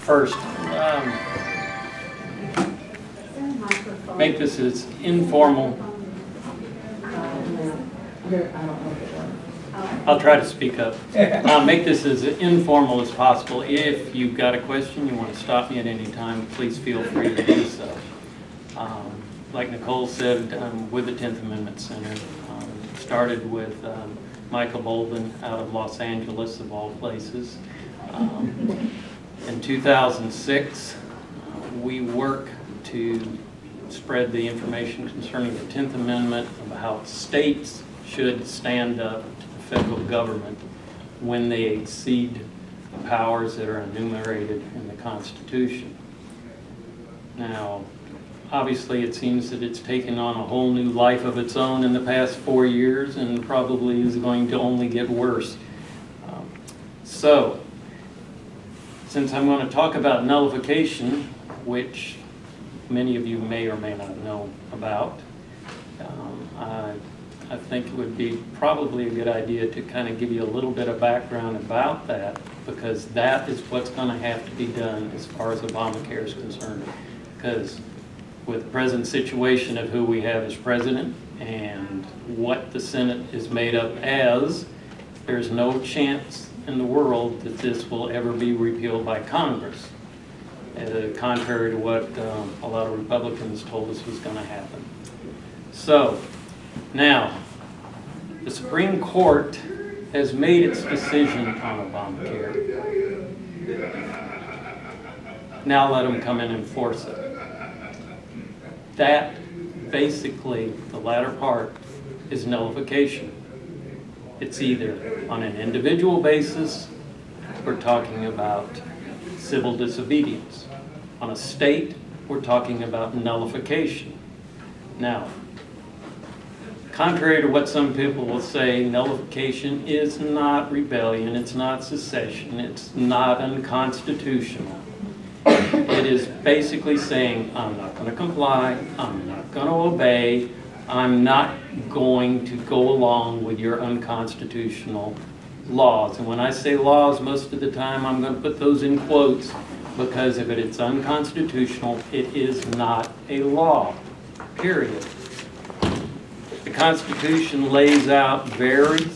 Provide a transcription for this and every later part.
First, make this as informal. I'll try to speak up. Make this as informal as possible. If you've got a question, you want to stop me at any time, please feel free to do so. Like Nicole said, with the 10th Amendment Center, started with Michael Bolden out of Los Angeles, of all places. In 2006, we work to spread the information concerning the 10th Amendment about how states should stand up to the federal government when they exceed the powers that are enumerated in the Constitution. Now, obviously it seems that it's taken on a whole new life of its own in the past 4 years and probably is going to only get worse. So, since I'm going to talk about nullification, which many of you may or may not know about, I think it would be probably a good idea to kind of give you a little bit of background about that, because that is what's going to have to be done as far as ObamaCare is concerned. Because with the present situation of who we have as president and what the Senate is made up as, there's no chance in the world that this will ever be repealed by Congress, contrary to what a lot of Republicans told us was going to happen. So, now, the Supreme Court has made its decision on Obamacare. Now let them come in and enforce it. That, basically, the latter part, is nullification. It's either on an individual basis, we're talking about civil disobedience. On a state, we're talking about nullification. Now, contrary to what some people will say, nullification is not rebellion, it's not secession, it's not unconstitutional. It is basically saying, I'm not going to comply, I'm not going to obey, I'm not going to go along with your unconstitutional laws. And when I say laws, most of the time I'm going to put those in quotes, because if it's unconstitutional, it is not a law, period. The Constitution lays out very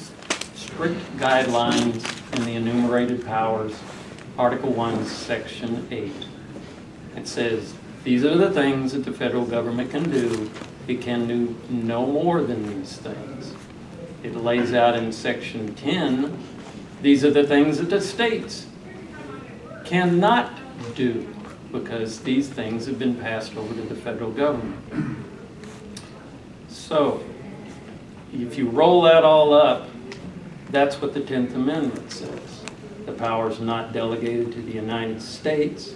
strict guidelines in the enumerated powers, Article 1, Section 8. It says, these are the things that the federal government can do. It can do no more than these things. It lays out in Section 10, these are the things that the states cannot do, because these things have been passed over to the federal government. So, if you roll that all up, that's what the 10th Amendment says. The powers not delegated to the United States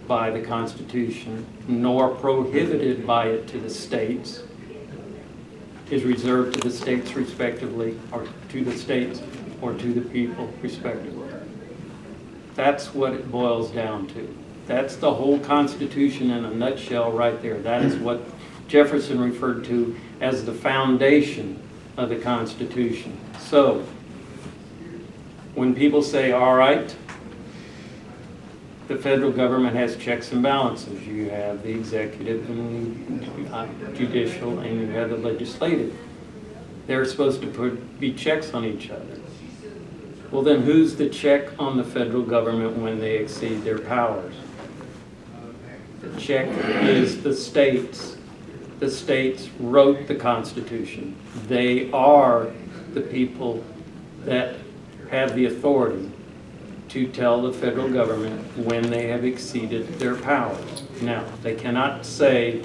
by the Constitution, nor prohibited by it to the states, is reserved to the states respectively, or to the states, or to the people respectively. That's what it boils down to. That's the whole Constitution in a nutshell right there. That is what Jefferson referred to as the foundation of the Constitution. So, when people say, all right, the federal government has checks and balances. You have the executive and the judicial, and you have the legislative. They're supposed to be checks on each other. Well, then who's the check on the federal government when they exceed their powers? The check is the states. The states wrote the Constitution. They are the people that have the authority to tell the federal government when they have exceeded their powers. Now, they cannot say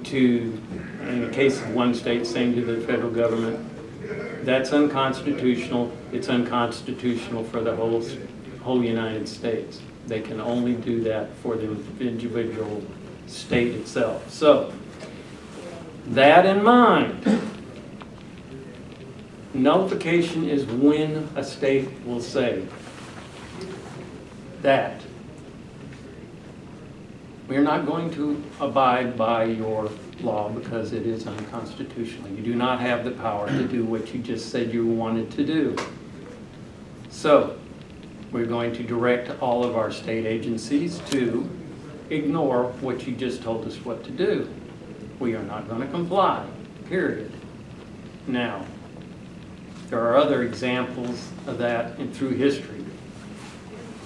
to, in the case of one state, saying to the federal government, that's unconstitutional, it's unconstitutional for the whole United States. They can only do that for the individual state itself. So, that in mind, nullification is when a state will say that we're not going to abide by your law because it is unconstitutional. You do not have the power to do what you just said you wanted to do. So, We're going to direct all of our state agencies to ignore what you just told us what to do. We are not going to comply, period. Now, there are other examples of that through history.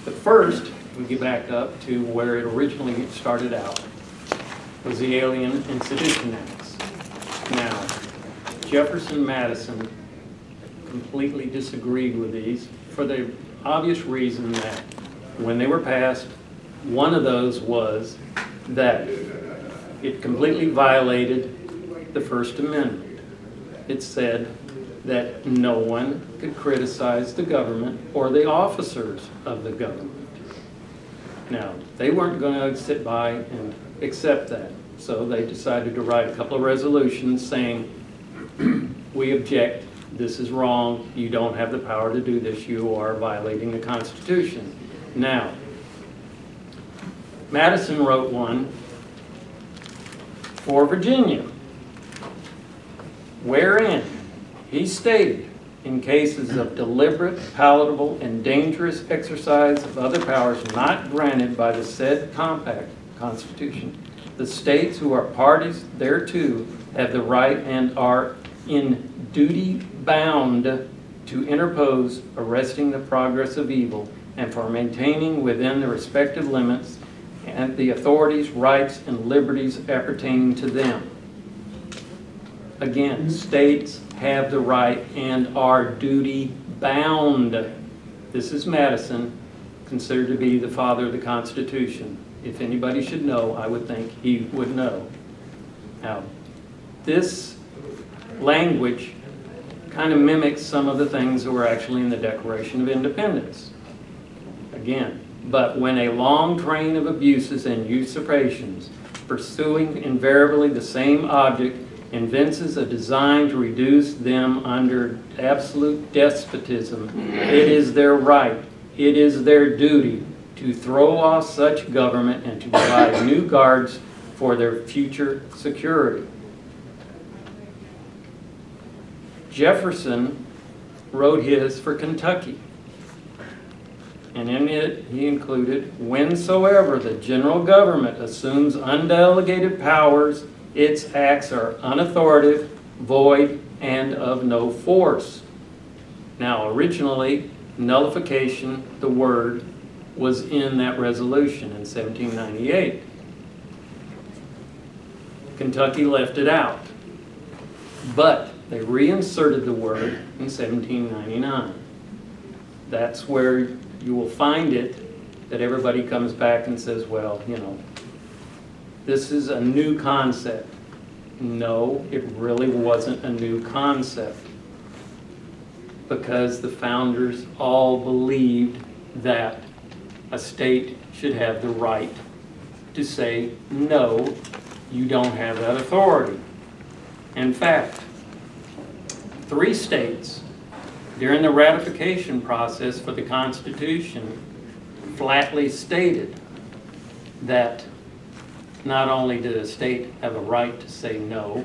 But first, we get back up to where it originally started out, was the Alien and Sedition Acts. Now, Jefferson, Madison completely disagreed with these for the obvious reason that when they were passed, one of those was that it completely violated the First Amendment. It said that no one could criticize the government or the officers of the government. Now, they weren't going to sit by and accept that, so they decided to write a couple of resolutions saying, we object, this is wrong, you don't have the power to do this, you are violating the Constitution. Now, Madison wrote one for Virginia, wherein he stated, in cases of deliberate, palatable, and dangerous exercise of other powers not granted by the said compact Constitution, the states who are parties thereto have the right and are in duty bound to interpose, arresting the progress of evil, and for maintaining within the respective limits and the authorities, rights, and liberties appertaining to them. Again, states have the right and are duty bound. This is Madison, considered to be the father of the Constitution. If anybody should know, I would think he would know. Now, this language kind of mimics some of the things that were actually in the Declaration of Independence. Again, but when a long train of abuses and usurpations, pursuing invariably the same object, evinces a design to reduce them under absolute despotism, it is their right, it is their duty to throw off such government and to provide new guards for their future security. Jefferson wrote his for Kentucky, and in it he included, whensoever the general government assumes undelegated powers, its acts are unauthoritative, void, and of no force. Now, originally, nullification, the word, was in that resolution in 1798. Kentucky left it out, but they reinserted the word in 1799. That's where you will find it, that everybody comes back and says, well, you know, this is a new concept. No, it really wasn't a new concept, because the founders all believed that a state should have the right to say, no, you don't have that authority. In fact, 3 states during the ratification process for the Constitution flatly stated that not only did a state have a right to say no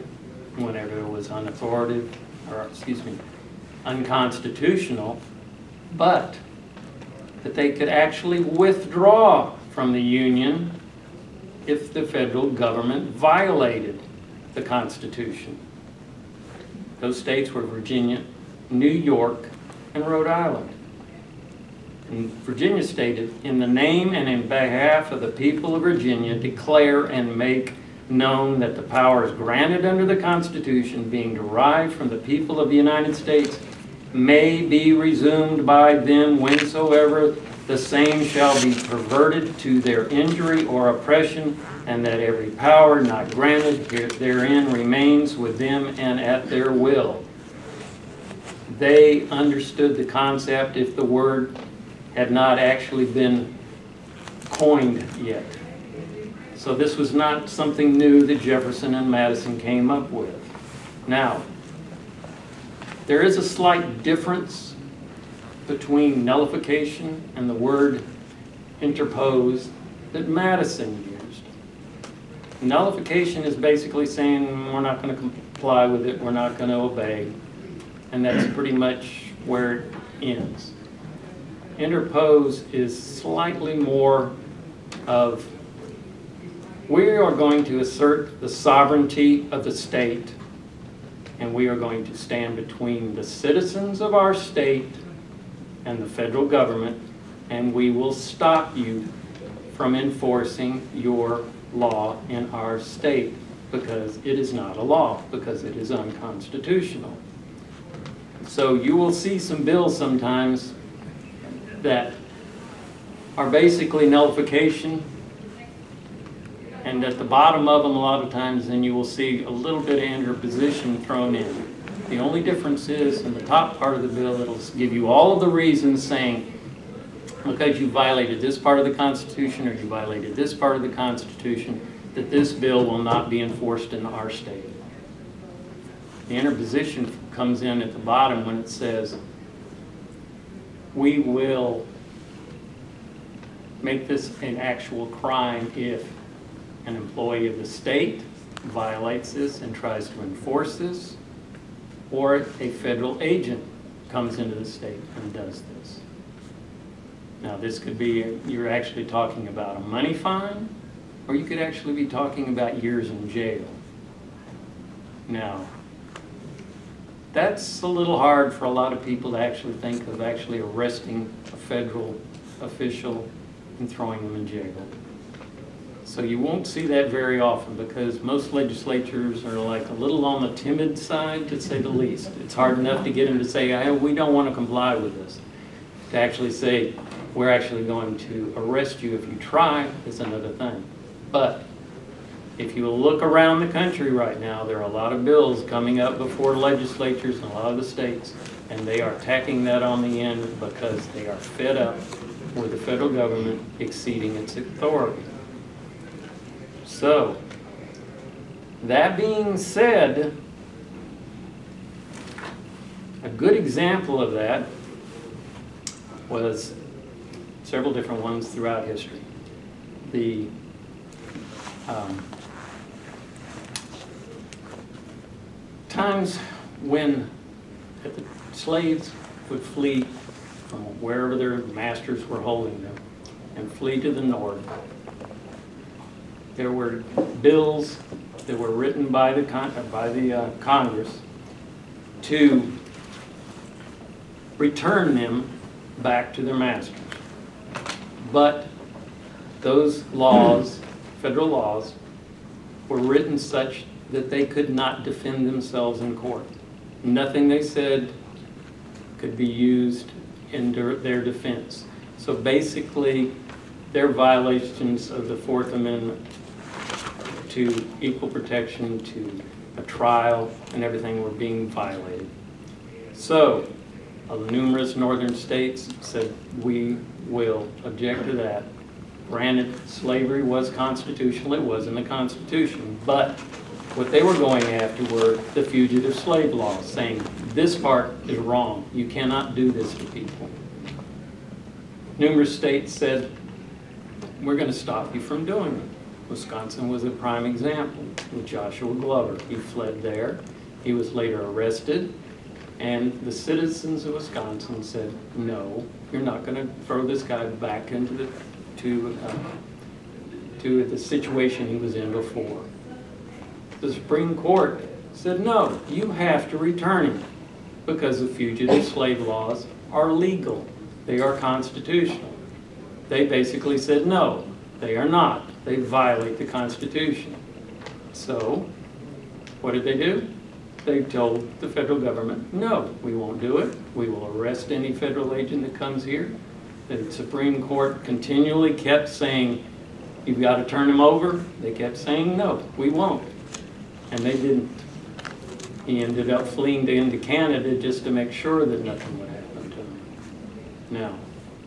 whenever it was unauthoritative, or excuse me, unconstitutional, but that they could actually withdraw from the Union if the federal government violated the Constitution. Those states were Virginia, New York, and Rhode Island. And Virginia stated, in the name and in behalf of the people of Virginia, declare and make known that the powers granted under the Constitution, being derived from the people of the United States, may be resumed by them whensoever the same shall be perverted to their injury or oppression, and that every power not granted therein remains with them and at their will. They understood the concept if the word had not actually been coined yet. So this was not something new that Jefferson and Madison came up with. Now, there is a slight difference between nullification and the word interpose that Madison used. Nullification is basically saying we're not going to comply with it, we're not going to obey, and that's pretty much where it ends. Interpose is slightly more of, we are going to assert the sovereignty of the state, and we are going to stand between the citizens of our state and the federal government, and we will stop you from enforcing your law in our state because it is not a law, because it is unconstitutional. So you will see some bills sometimes that are basically nullification, and at the bottom of them a lot of times then you will see a little bit of interposition thrown in. The only difference is in the top part of the bill it'll give you all of the reasons saying because you violated this part of the Constitution or you violated this part of the Constitution that this bill will not be enforced in our state. The interposition comes in at the bottom when it says we will make this an actual crime if an employee of the state violates this and tries to enforce this, or a federal agent comes into the state and does this. Now this could be, you're actually talking about a money fine, or you could actually be talking about years in jail. Now, that's a little hard for a lot of people to actually think of actually arresting a federal official and throwing them in jail. So you won't see that very often because most legislatures are like a little on the timid side, to say the least. It's hard enough to get them to say, hey, we don't want to comply with this. To actually say, we're actually going to arrest you if you try is another thing. But if you look around the country right now, there are a lot of bills coming up before legislatures in a lot of the states, and they are tacking that on the end because they are fed up with the federal government exceeding its authority. So, that being said, a good example of that was several different ones throughout history. The times when the slaves would flee from wherever their masters were holding them and flee to the north, there were bills that were written by the Congress to return them back to their masters. But those laws, federal laws, were written such that they could not defend themselves in court. Nothing they said could be used in their defense. So basically, their violations of the Fourth Amendment to equal protection, to a trial, and everything were being violated. So, numerous northern states said, we will object to that. Granted, slavery was constitutional, it was in the Constitution, but what they were going after were the fugitive slave laws, saying this part is wrong, you cannot do this to people. Numerous states said, we're going to stop you from doing it. Wisconsin was a prime example with Joshua Glover. He fled there, he was later arrested, and the citizens of Wisconsin said, no, you're not going to throw this guy back into the situation he was in before. The Supreme Court said, no, you have to return him because the fugitive slave laws are legal. They are constitutional. They basically said, no, they are not. They violate the Constitution. So, what did they do? They told the federal government, no, we won't do it. We will arrest any federal agent that comes here. The Supreme Court continually kept saying, you've got to turn him over. They kept saying, no, we won't. And they didn't. He ended up fleeing into Canada just to make sure that nothing would happen to him. Now,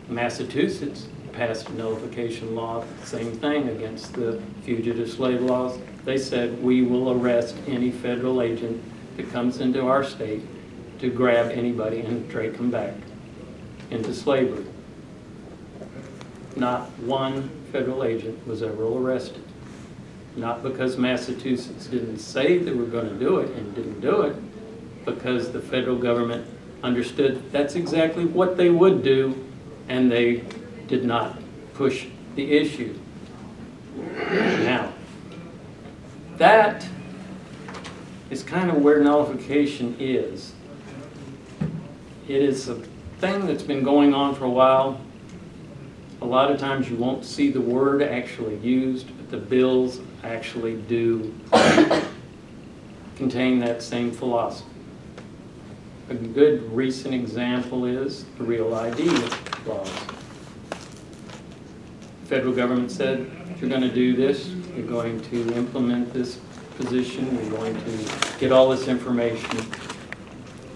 Massachusetts passed a nullification law, same thing against the fugitive slave laws. They said, we will arrest any federal agent that comes into our state to grab anybody and take them back into slavery. Not one federal agent was ever arrested. Not because Massachusetts didn't say they were going to do it and didn't do it, because the federal government understood that's exactly what they would do and they did not push the issue. Now, that is kind of where nullification is. It is a thing that's been going on for a while. A lot of times you won't see the word actually used, but the bills actually do contain that same philosophy. A good recent example is the Real ID laws. The federal government said, you're going to do this, you're going to implement this position, you're going to get all this information,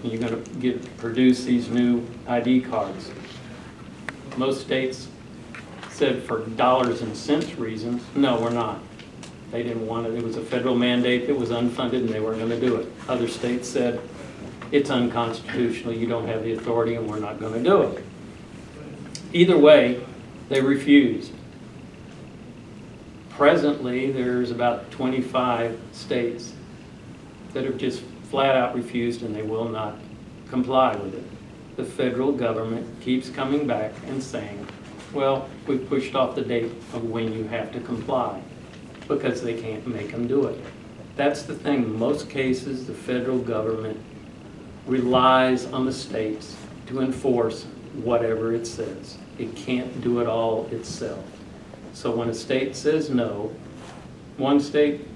and you're going to produce these new ID cards. Most states said for dollars and cents reasons, no, we're not. They didn't want it. It was a federal mandate that was unfunded and they weren't going to do it. Other states said, it's unconstitutional, you don't have the authority and we're not going to do it. Either way, they refused. Presently, there's about 25 states that have just flat out refused and they will not comply with it. The federal government keeps coming back and saying, well, we've pushed off the date of when you have to comply because they can't make them do it. That's the thing. In most cases, the federal government relies on the states to enforce whatever it says. It can't do it all itself. So when a state says no, one state,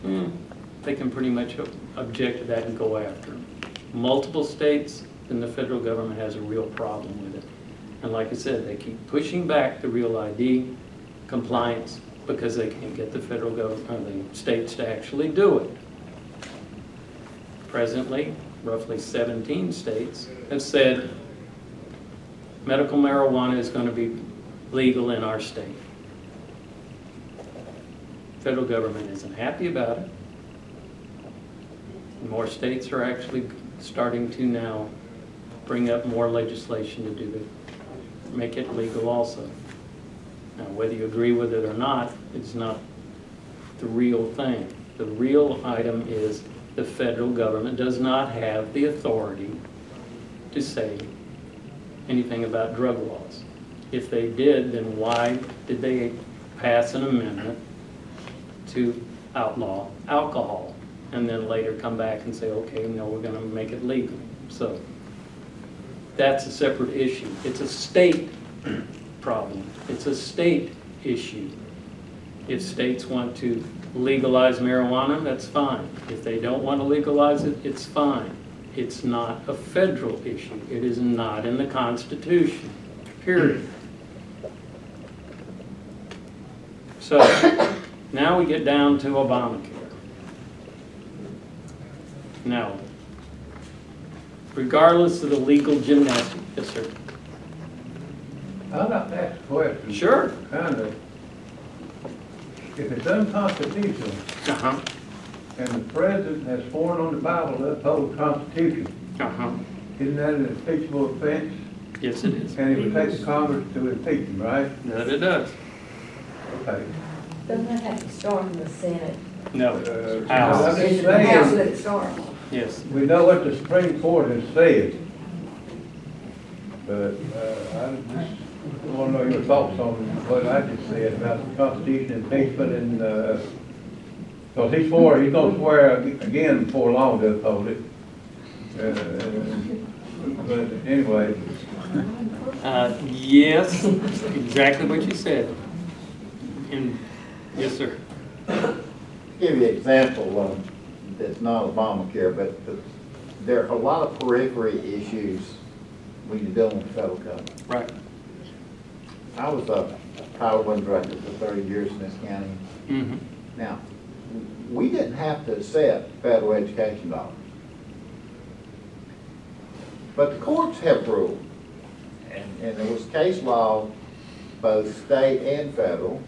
they can pretty much object to that and go after them. Multiple states, then the federal government has a real problem with it. And like I said, they keep pushing back the Real ID compliance because they can't get the federal government or the states to actually do it. Presently, roughly 17 states have said medical marijuana is going to be legal in our state. The federal government isn't happy about it. More states are actually starting to now bring up more legislation to do it, make it legal also. Now, whether you agree with it or not, it's not the real thing. The real item is the federal government does not have the authority to say anything about drug laws. If they did, then why did they pass an amendment to outlaw alcohol and then later come back and say, okay, no, we're going to make it legal? So that's a separate issue. It's a state problem. It's a state issue. If states want to legalize marijuana, that's fine. If they don't want to legalize it, it's fine. It's not a federal issue. It is not in the Constitution, period. So now we get down to Obamacare. Now, regardless of the legal gymnastics, yes, sir. I'd like to ask a question. Sure. Kind of, if it's unconstitutional, and the president has sworn on the Bible to uphold the Constitution, isn't that an impeachable offense? Yes, it is. And it would take the Congress to impeach him, right? That it does. Okay. Doesn't that have to start in the Senate? No. House. House. It's the House that it starts. Yes. We know what the Supreme Court has said, but I just want to know your thoughts on what I just said about the Constitution, impeachment, and because he's going to swear again before long to uphold it. But anyway. Yes, exactly what you said. And yes, sir. Give you an example that's not Obamacare, but there are a lot of periphery issues when you're dealing with the federal government. Right. I was a Caldwell director for 30 years in this county. Mm-hmm. Now, we didn't have to accept federal education dollars. But the courts have ruled, and there was case law, both state and federal,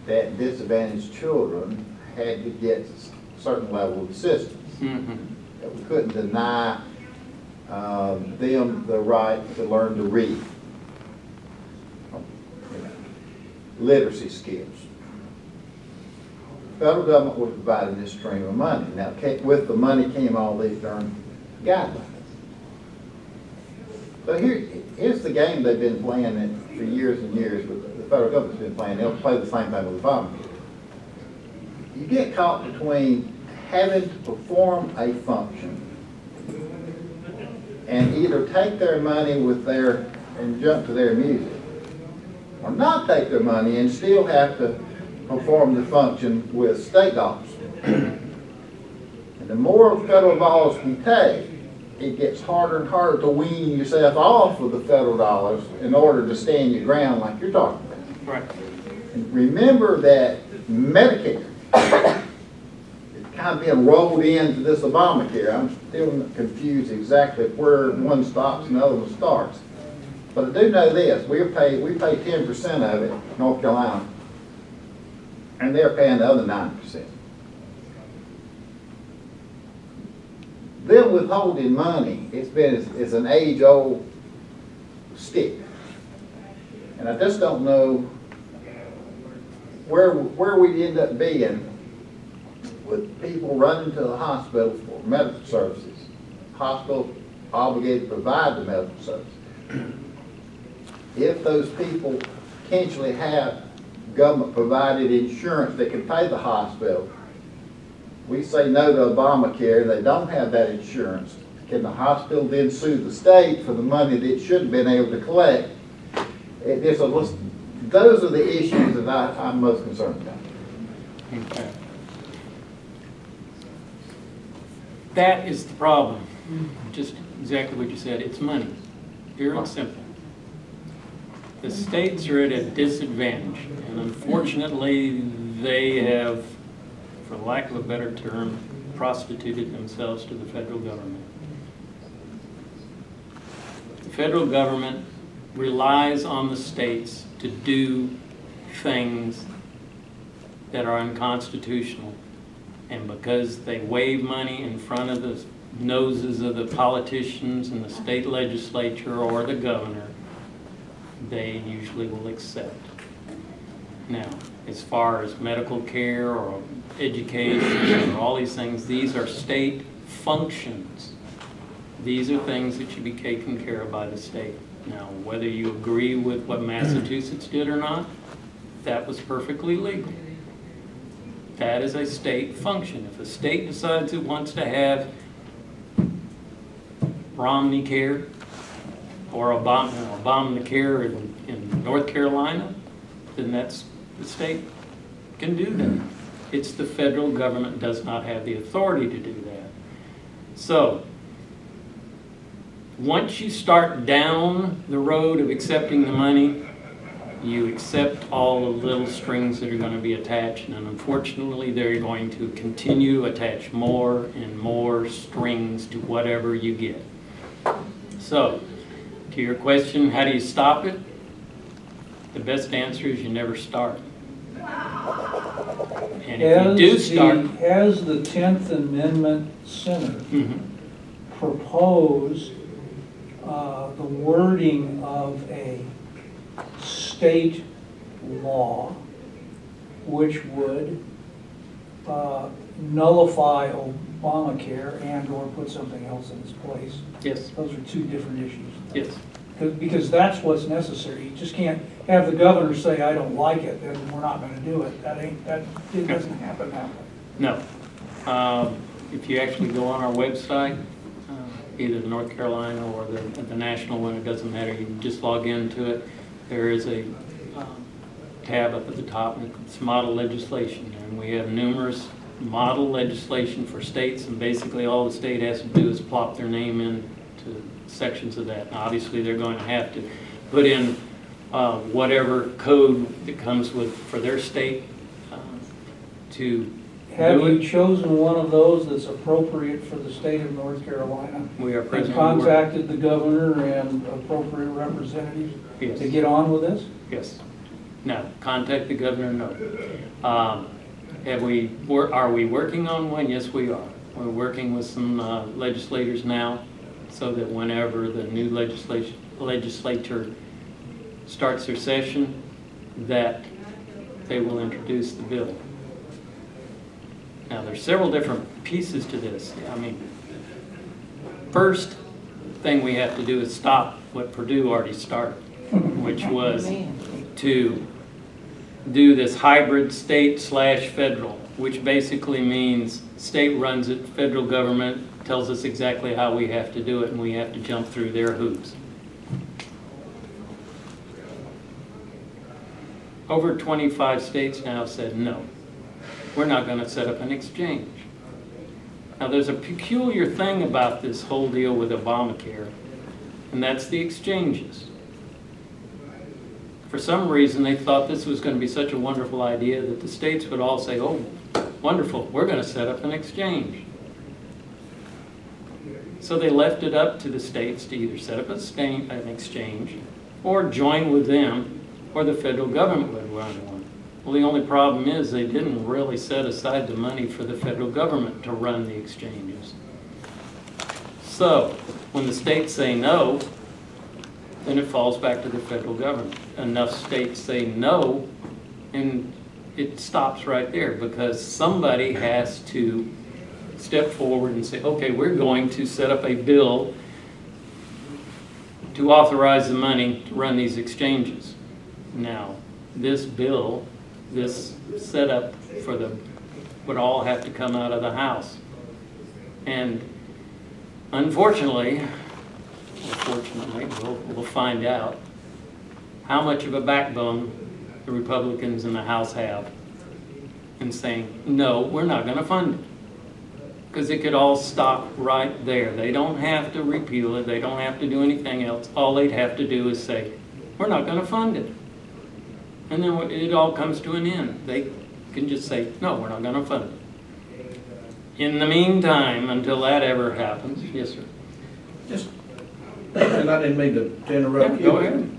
that disadvantaged children had to get a certain level of assistance. Mm-hmm. That we couldn't deny them the right to learn to read. Literacy skills. The federal government was providing this stream of money. Now, with the money came all these darn guidelines. So here's the game they've been playing for years and years, but the federal government's been playing. They'll play the same thing with Obamacare. You get caught between having to perform a function and either take their money and jump to their music, or not take their money and still have to perform the function with state dollars. And the more federal dollars we take, it gets harder and harder to wean yourself off of the federal dollars in order to stand your ground like you're talking about. Right. And remember that Medicare is kind of being rolled into this Obamacare. I'm still confused exactly where one stops and the other one starts. But I do know this, we pay 10% of it, North Carolina, and they're paying the other 9%. Them withholding money, it's an age-old stick. And I just don't know where we'd end up being with people running to the hospital for medical services. Hospitals obligated to provide the medical services. If those people potentially have government-provided insurance that can pay the hospital, we say no to Obamacare, they don't have that insurance. Can the hospital then sue the state for the money that it should have been able to collect? Those are the issues that I'm most concerned about. Okay. That is the problem. Just exactly what you said. It's money. Pure and simple. The states are at a disadvantage, and unfortunately they have, for lack of a better term, prostituted themselves to the federal government. The federal government relies on the states to do things that are unconstitutional, and because they wave money in front of the noses of the politicians in the state legislature or the governor, they usually will accept. Now, as far as medical care or education or all these things, these are state functions. These are things that should be taken care of by the state. Now, whether you agree with what Massachusetts did or not, that was perfectly legal. That is a state function. If a state decides it wants to have Romney Care or ObamaCare in North Carolina, then that's the state can do that. It's the federal government does not have the authority to do that. So, once you start down the road of accepting the money, you accept all the little strings that are going to be attached, and unfortunately they're going to continue to attach more and more strings to whatever you get. So, to your question, how do you stop it? The best answer is you never start. And if you do start... Has the 10th Amendment Center proposed the wording of a state law which would nullify Obamacare and or put something else in its place? Yes. Those are two different issues. Yes. Because that's what's necessary. You just can't have the governor say, I don't like it, and we're not going to do it. It doesn't happen that way. No. If you actually go on our website, either the North Carolina or the national one, it doesn't matter. You can just log into it. There is a tab up at the top, and it's model legislation. And we have numerous model legislation for states, and basically all the state has to do is plop their name in to sections of that. Now, obviously, they're going to have to put in whatever code that comes with for their state to Have do you it. chosen one of those that's appropriate for the state of North Carolina? We are And presently contacted the governor and appropriate representatives Yes. to get on with this? Yes. No. Contact the governor, no. Are we working on one? Yes, we are. We're working with some legislators now so that whenever the new legislature starts their session, that they will introduce the bill. Now, there's several different pieces to this. I mean, first, thing we have to do is stop what Purdue already started, which was to do this hybrid state/federal, which basically means state runs it, federal government tells us exactly how we have to do it, and we have to jump through their hoops. Over 25 states now said no, we're not going to set up an exchange. Now there's a peculiar thing about this whole deal with Obamacare, and that's the exchanges. For some reason they thought this was going to be such a wonderful idea that the states would all say, oh, wonderful, we're going to set up an exchange. So they left it up to the states to either set up an exchange or join with them, or the federal government would run one. Well, the only problem is they didn't really set aside the money for the federal government to run the exchanges. So when the states say no, then it falls back to the federal government. Enough states say no, and it stops right there, because somebody has to step forward and say, okay, we're going to set up a bill to authorize the money to run these exchanges. Now, this bill, this setup for the, would all have to come out of the House. And unfortunately, or fortunately, we'll find out how much of a backbone the Republicans in the House have in saying, no, we're not going to fund it. Because it could all stop right there. They don't have to repeal it. They don't have to do anything else. All they'd have to do is say, we're not going to fund it. And then it all comes to an end. They can just say, no, we're not going to fund it. In the meantime, until that ever happens, yes, sir. Just, and I didn't mean to interrupt you. Go ahead.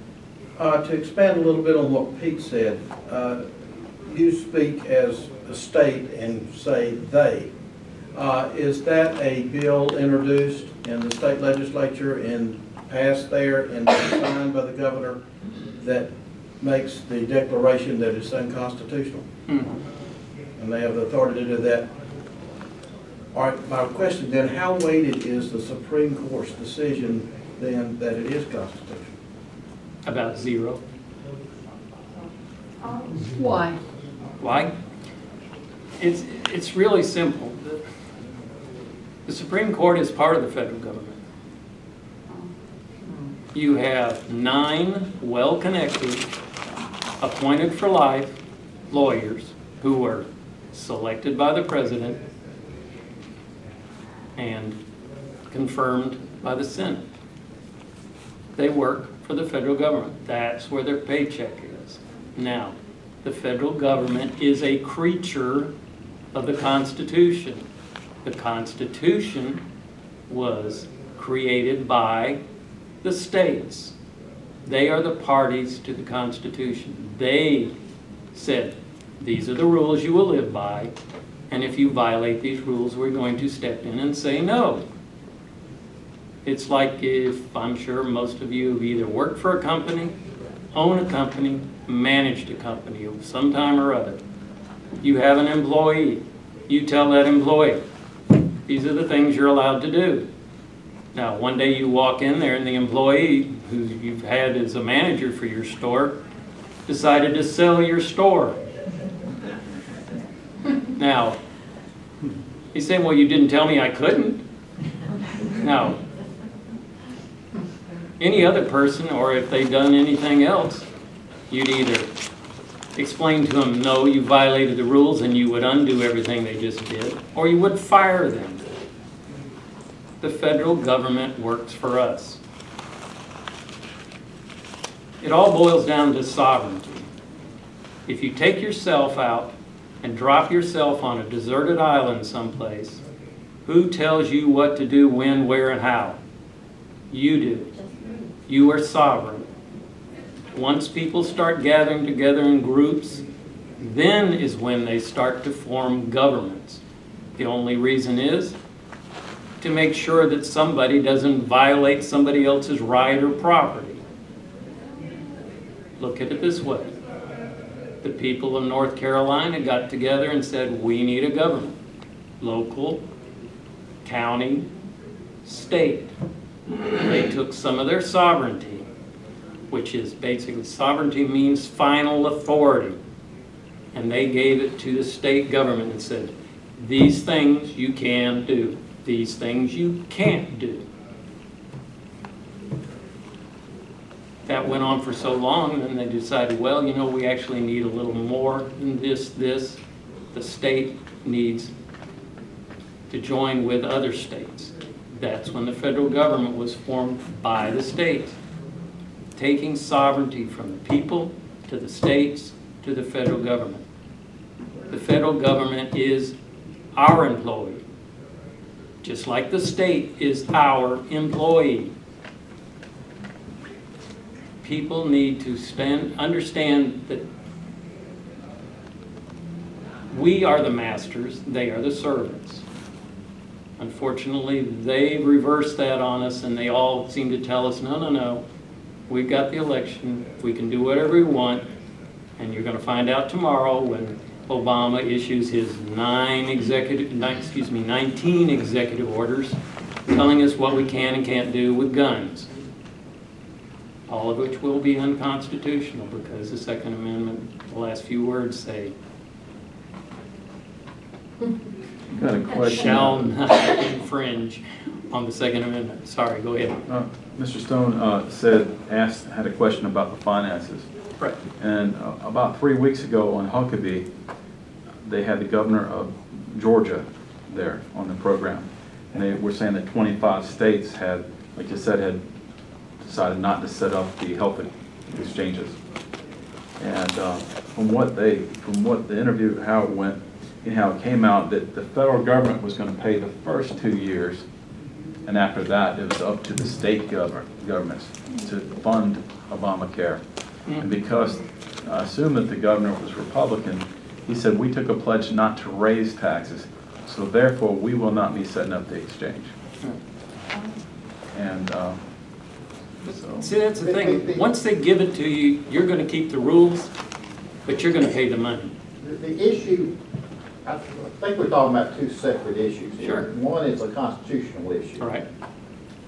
To expand a little bit on what Pete said, you speak as a state and say they. Is that a bill introduced in the state legislature and passed there and signed by the governor that makes the declaration that it's unconstitutional? Mm-hmm. And they have the authority to do that. All right, my question then, how weighted is the Supreme Court's decision then that it is constitutional? About 0. Why? Why? It's really simple. The Supreme Court is part of the federal government. You have 9 well-connected, appointed for life lawyers who were selected by the president and confirmed by the Senate. They work for the federal government. That's where their paycheck is. Now, the federal government is a creature of the Constitution. The Constitution was created by the states. They are the parties to the Constitution. They said, these are the rules you will live by, and if you violate these rules, we're going to step in and say no. It's like if, I'm sure most of you have either worked for a company, own a company, managed a company of some time or other. You have an employee. You tell that employee, these are the things you're allowed to do. Now, one day you walk in there and the employee who you've had as a manager for your store decided to sell your store. Now, he's saying, well, you didn't tell me I couldn't. Now, any other person, or if they'd done anything else, you'd either explain to them, no, you violated the rules, and you would undo everything they just did, or you would fire them. The federal government works for us. It all boils down to sovereignty. If you take yourself out and drop yourself on a deserted island someplace, who tells you what to do, when, where, and how? You do. You are sovereign. Once people start gathering together in groups, then is when they start to form governments. The only reason is to make sure that somebody doesn't violate somebody else's right or property. Look at it this way. The people of North Carolina got together and said, we need a government. Local, county, state. They took some of their sovereignty, which is basically, sovereignty means final authority, and they gave it to the state government and said, these things you can do, these things you can't do. That went on for so long, and they decided, well, you know, we actually need a little more than this. The state needs to join with other states. That's when the federal government was formed by the states, taking sovereignty from the people to the states to the federal government. The federal government is our employee, just like the state is our employee. People need to understand that we are the masters, they are the servants. Unfortunately, they reverse that on us, and they all seem to tell us, no, no, no, we've got the election, we can do whatever we want, and you're going to find out tomorrow when Obama issues his 19 executive orders telling us what we can and can't do with guns. All of which will be unconstitutional because the Second Amendment, the last few words say, Got a question. shall not infringe on the Second Amendment. Sorry, go ahead. Mr. Stone had a question about the finances. Right. And about 3 weeks ago on Huckabee, they had the governor of Georgia there on the program. And they were saying that 25 states had, like you said, had decided not to set up the health exchanges. And from what the interview, how it went, and how it came out that the federal government was going to pay the first 2 years, and after that it was up to the state governments to fund Obamacare. And because I assume that the governor was Republican, he said, we took a pledge not to raise taxes, so therefore we will not be setting up the exchange. And so. See, that's the thing. Once they give it to you, you're going to keep the rules, but you're going to pay the money. The issue, I think we're talking about two separate issues here. Sure. One is a constitutional issue. All right.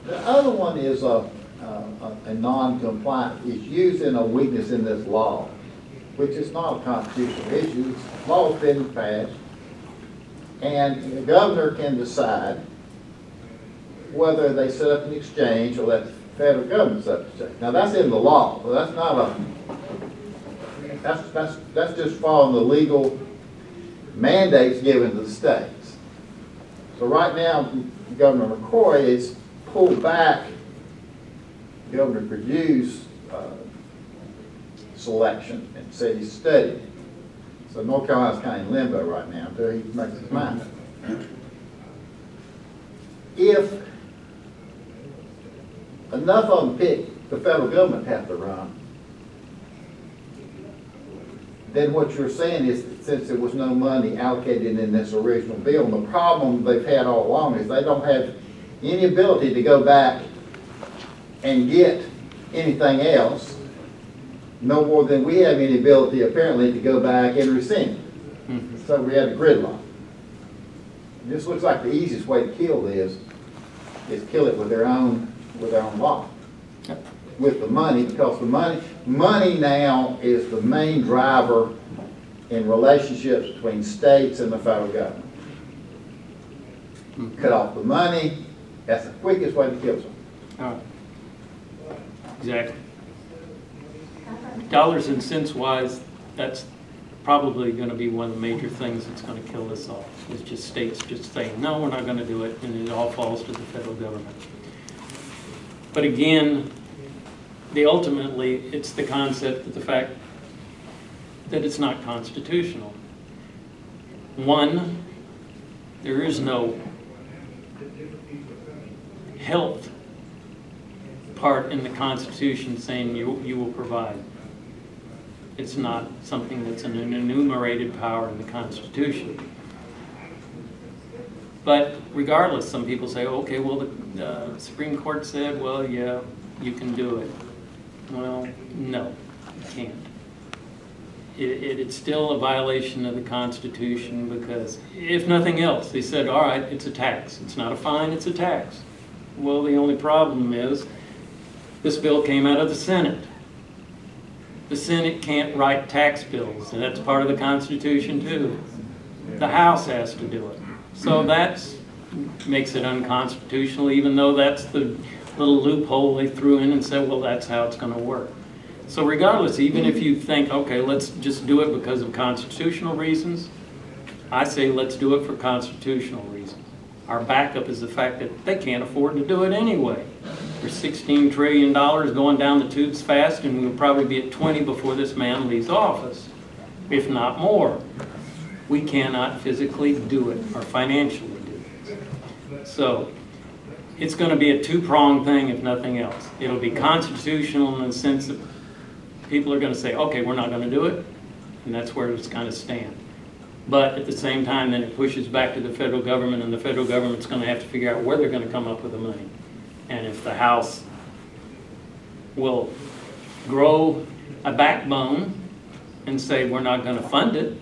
The other one is a non-compliant, is using a weakness in this law, which is not a constitutional issue. The law's been passed, and the governor can decide whether they set up an exchange or let the federal government set up an exchange. Now that's in the law, so that's not that's just following the legal mandates given to the states. So right now, Governor McCoy has pulled back Governor Perdue's selection and said he's studying it. So North Carolina's kind of in limbo right now until he makes his mind up. If enough of them pick the federal government have to run, then what you're saying is that since there was no money allocated in this original bill, and the problem they've had all along is they don't have any ability to go back and get anything else, no more than we have any ability apparently to go back and rescind. So we had a gridlock. This looks like the easiest way to kill this is kill it with their own law. Yep. With the money, because the money now is the main driver in relationships between states and the federal government. Cut off the money, that's the quickest way to kill someone. All right. Exactly. Dollars and cents wise, that's probably going to be one of the major things that's going to kill this off. Is just states just saying, no, we're not going to do it, and it all falls to the federal government. But again, ultimately, it's the concept of the fact that it's not constitutional. One, there is no health part in the Constitution saying you will provide. It's not something that's an enumerated power in the Constitution. But regardless, some people say, okay, well, the Supreme Court said, well, yeah, you can do it. Well, no, you can't. It's still a violation of the Constitution because, if nothing else, they said, all right, it's a tax. It's not a fine, it's a tax. Well, the only problem is, this bill came out of the Senate. The Senate can't write tax bills, and that's part of the Constitution too. The House has to do it. So that's makes it unconstitutional, even though that's the little loophole they threw in and said, well, that's how it's going to work. So regardless, even if you think, okay, let's just do it because of constitutional reasons, I say let's do it for constitutional reasons. Our backup is the fact that they can't afford to do it anyway. There's $16 trillion going down the tubes fast, and we'll probably be at 20 before this man leaves office, if not more. We cannot physically do it or financially do it. So it's going to be a two-pronged thing, if nothing else. It'll be constitutional in the sense that people are going to say, okay, we're not going to do it, and that's where it's going to stand. But at the same time, then it pushes back to the federal government, and the federal government's going to have to figure out where they're going to come up with the money. And if the House will grow a backbone and say we're not going to fund it,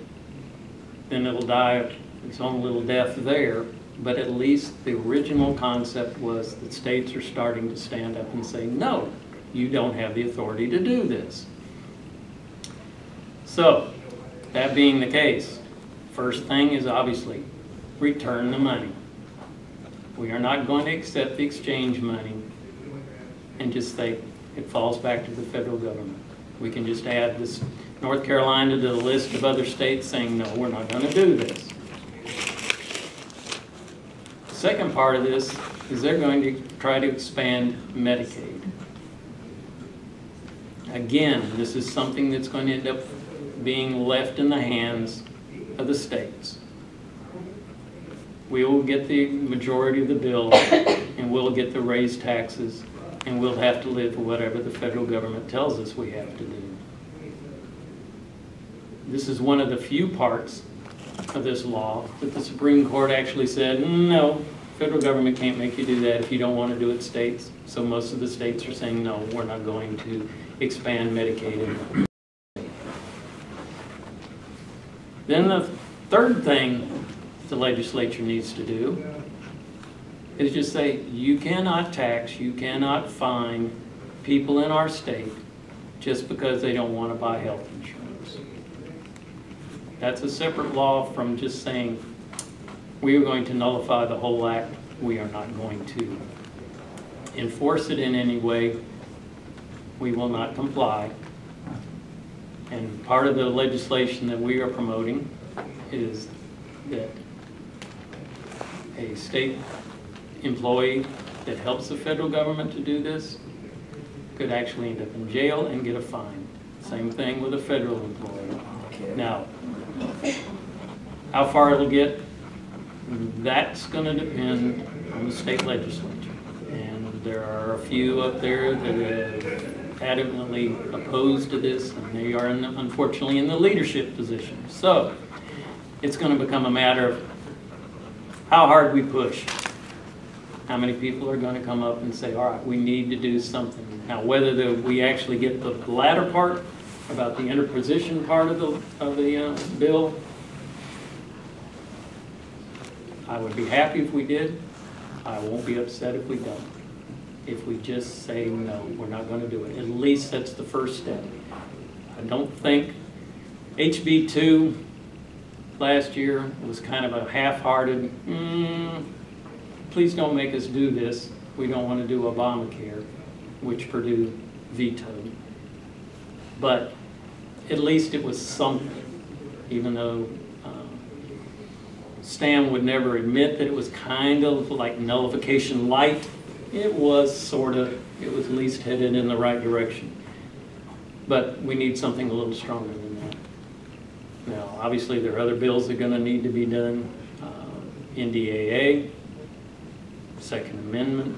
then it'll die its own little death there. But at least the original concept was that states are starting to stand up and say, no, you don't have the authority to do this. So, that being the case, first thing is obviously return the money. We are not going to accept the exchange money and just say it falls back to the federal government. We can just add this North Carolina to the list of other states saying, no, we're not going to do this. The second part of this is they're going to try to expand Medicaid. Again, this is something that's going to end up being left in the hands of the states. We will get the majority of the bill, and we'll get the raised taxes, and we'll have to live with whatever the federal government tells us we have to do. This is one of the few parts of this law that the Supreme Court actually said, no, federal government can't make you do that if you don't want to do it, states. So most of the states are saying, no, we're not going to expand Medicaid anymore. Then the third thing the legislature needs to do is just say, you cannot tax, you cannot fine people in our state just because they don't want to buy health insurance. That's a separate law from just saying, we are going to nullify the whole act. We are not going to enforce it in any way. We will not comply. And part of the legislation that we are promoting is that a state employee that helps the federal government to do this could actually end up in jail and get a fine. Same thing with a federal employee. Now, how far it'll get, that's going to depend on the state legislature. And there are a few up there that are adamantly opposed to this, and they are unfortunately in the leadership position. So it's going to become a matter of how hard we push. How many people are going to come up and say, all right, we need to do something. Now, whether we actually get the latter part about the interposition part of the bill, I would be happy if we did. I won't be upset if we don't. If we just say, no, we're not going to do it. At least that's the first step. I don't think HB 2 last year was kind of a half-hearted, please don't make us do this. We don't want to do Obamacare, which Purdue vetoed. But at least it was something, even though Stam would never admit that it was kind of like nullification light. It was sort of, it was at least headed in the right direction. But we need something a little stronger than that. Now, obviously, there are other bills that are going to need to be done. NDAA, Second Amendment,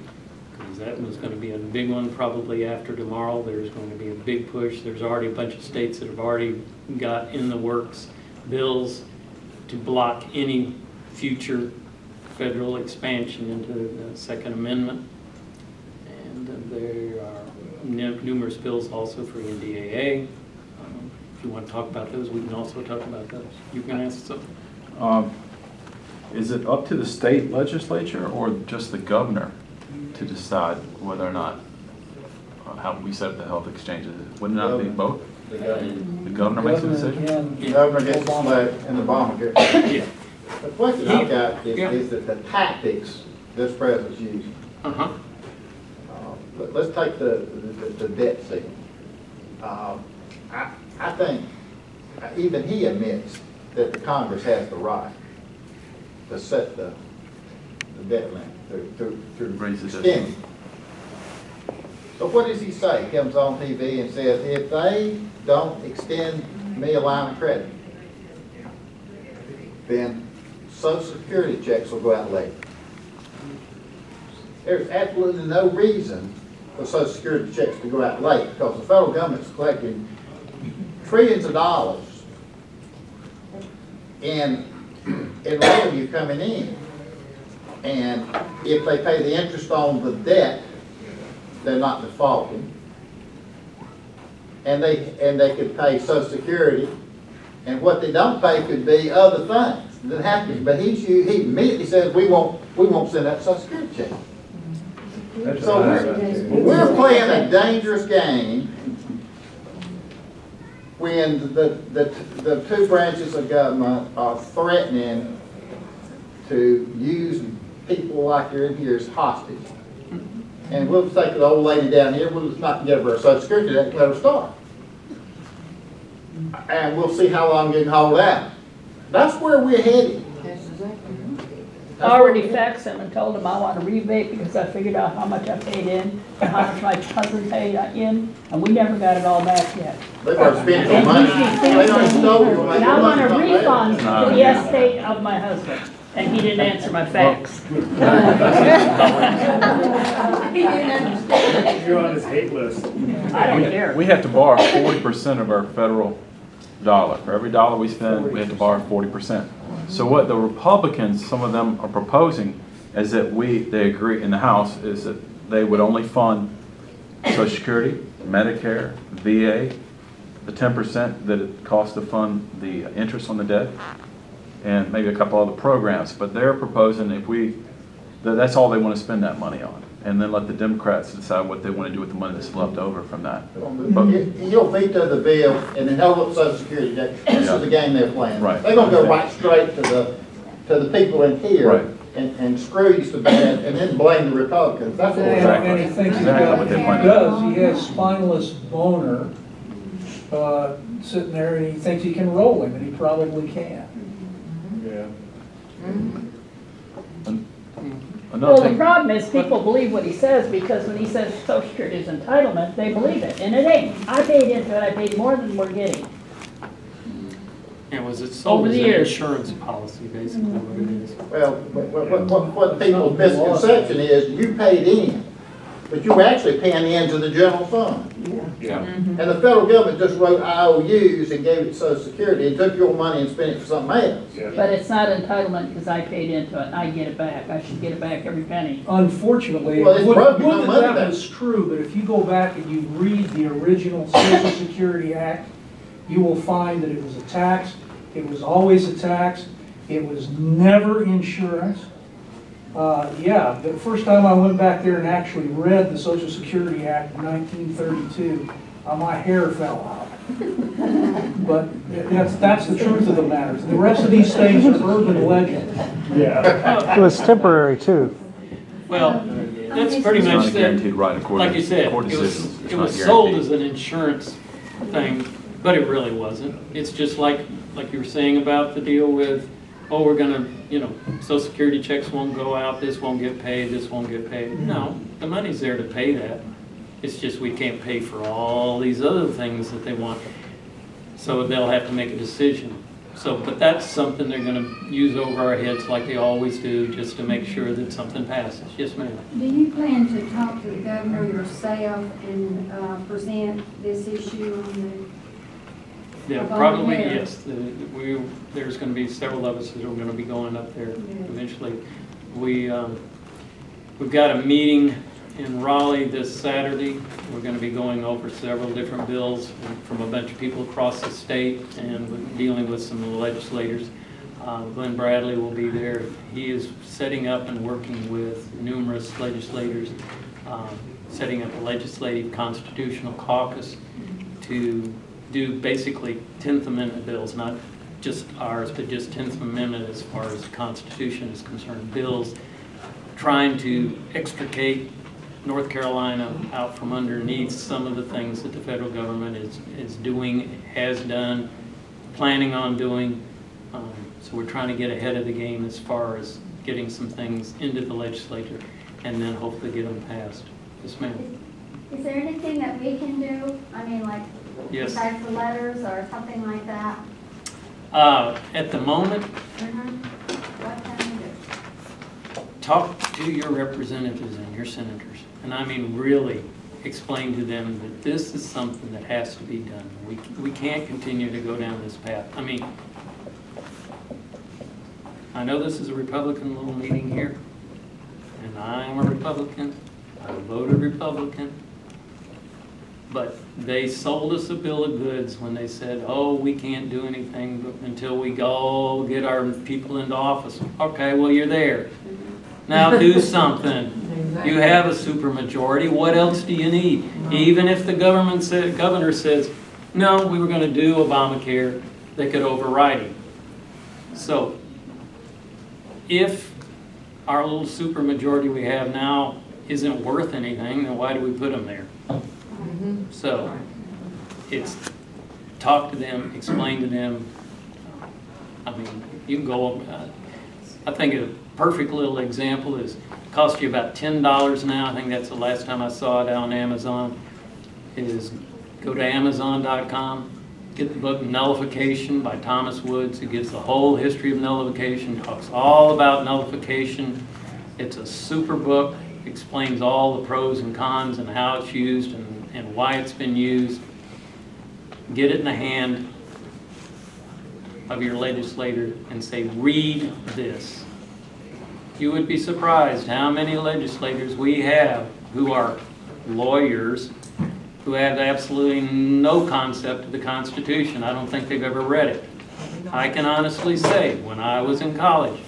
because that was going to be a big one probably after tomorrow. There's going to be a big push. There's already a bunch of states that have already got in the works bills to block any future federal expansion into the Second Amendment. And there are numerous bills also for NDAA. If you want to talk about those, we can also talk about those. You can ask something. Is it up to the state legislature or just the governor to decide whether or not, how we set up the health exchanges? Wouldn't that be both? The governor. The governor makes the decision? Again, The governor gets to select and Obamacare. Yeah. The question I've got Yeah. is that the tactics this president's using. Uh-huh. Let's take the debt ceiling. I think even he admits that the Congress has the right to set the debt limit, to Raise the debt. extend it. So what does he say? He comes on TV and says, if they don't extend me a line of credit, then Social Security checks will go out late. There's absolutely no reason for Social Security checks to go out late because the federal government's collecting trillions of dollars in revenue coming in. And if they pay the interest on the debt, they're not defaulting. And they could pay Social Security, and what they don't pay could be other things that happen. But he immediately says we won't send that Social Security check. That's So we're playing a dangerous game when the two branches of government are threatening to use people like you're in here as hostage. And we'll take the old lady down here, we'll just not give her a Social Security check and let her start. And we'll see how long you can hold out. That's where we're headed. I already faxed him and told him I want a rebate because I figured out how much I paid in and how much my husband paid in, and we never got it all back yet. They better spend your money. They don't stole your money. And I want a refund to the estate of my husband, and he didn't answer my fax. He didn't understand. You're on his hate list. I don't care. We have to borrow 40% of our federal dollar. For every dollar we spend, we have to borrow 40%. So what the Republicans, some of them are proposing, is that they agree in the House, is that they would only fund Social Security, Medicare, VA, the 10% that it costs to fund the interest on the debt, and maybe a couple other programs. But they're proposing that's all they want to spend that money on, and then let the Democrats decide what they want to do with the money that's left over from that. But you'll veto the bill and then hold up Social Security check. This is the game they're playing. Right. They're gonna go right straight to the people in here Right. and screw you so bad and then blame the Republicans. That's what we're Exactly. And he thinks Exactly what they plan to do. does, he has spineless boner sitting there, and he thinks he can roll him, and he probably can. Yeah. Another Well, the thing, problem is people believe what he says because when he says Social Security is entitlement, they believe it, and it ain't. I paid into it, I paid more than we're getting. And was it sold Over as the an years. insurance policy, basically what it is? Well, what people's misconception is, you paid in, but you were actually paying into the general fund. Yeah. And the federal government just wrote IOUs and gave it to Social Security and took your money and spent it for something else. Yeah. But it's not entitlement because I paid into it and I get it back. I should get it back every penny. Unfortunately, Well, it's would broken, no that money that back. was true, but if you go back and you read the original Social Security Act, you will find that it was a tax, it was always a tax, it was never insurance. Yeah, the first time I went back there and actually read the Social Security Act in 1932, my hair fell out. But that's the truth of the matter. The rest of these things are urban legends. Yeah. It was temporary too. Well, that's pretty it's not much a guaranteed right according like you to said, court it decisions. was, It's it not was sold guaranteed. as an insurance thing, but it really wasn't. It's just like you were saying about the deal with, oh, we're gonna, Social Security checks won't go out, this won't get paid, this won't get paid. No, the money's there to pay that. It's just we can't pay for all these other things that they want. So they'll have to make a decision. So, but that's something they're gonna use over our heads like they always do, just to make sure that something passes. Yes, ma'am. Do you plan to talk to the governor yourself and present this issue on Yeah, ObamaCare? probably, yes. There's going to be several of us that are going to be going up there eventually. We've got a meeting in Raleigh this Saturday. We're going to be going over several different bills from a bunch of people across the state and dealing with some of the legislators. Glenn Bradley will be there. He is setting up and working with numerous legislators, setting up a legislative constitutional caucus to do basically 10th Amendment bills, not just ours, but just 10th Amendment as far as the Constitution is concerned, bills trying to extricate North Carolina out from underneath some of the things that the federal government is doing, has done, planning on doing. So we're trying to get ahead of the game as far as getting some things into the legislature and then hopefully get them passed. Yes, ma'am. Is there anything that we can do? I mean, like, Yes. besides the letters or something like that? At the moment, What can we do? talk to your representatives and your senators. And I mean, really explain to them that this is something that has to be done. We can't continue to go down this path. I mean, I know this is a Republican little meeting here, and I am a Republican. I voted Republican. But they sold us a bill of goods when they said, oh, we can't do anything until we go get our people into office. Okay, well, you're there. Now do something. You have a supermajority. What else do you need? Even if the governor says, no, we were going to do Obamacare, they could override it. So if our little supermajority we have now isn't worth anything, then why do we put them there? So it's talk to them, explain to them. I mean, you can go, I think a perfect little example is, it costs you about $10 now, I think that's the last time I saw it on Amazon, is go to Amazon.com, get the book Nullification by Thomas Woods. It gives the whole history of nullification, talks all about nullification. It's a super book, explains all the pros and cons and how it's used and why it's been used. Get it in the hand of your legislator and say, read this. You would be surprised how many legislators we have who are lawyers who have absolutely no concept of the Constitution. I don't think they've ever read it. I can honestly say, when I was in college,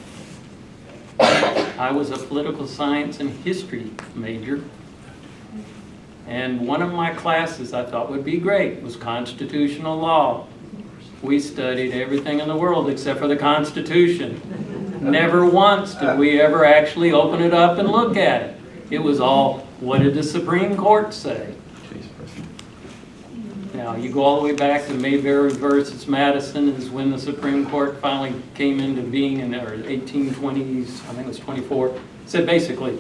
I was a political science and history major. And one of my classes I thought would be great was constitutional law. We studied everything in the world except for the Constitution. Never once did we ever actually open it up and look at it. It was all, what did the Supreme Court say? Now, you go all the way back to Mayberry versus Madison is when the Supreme Court finally came into being in the 1820s, I think it was 24. It said basically,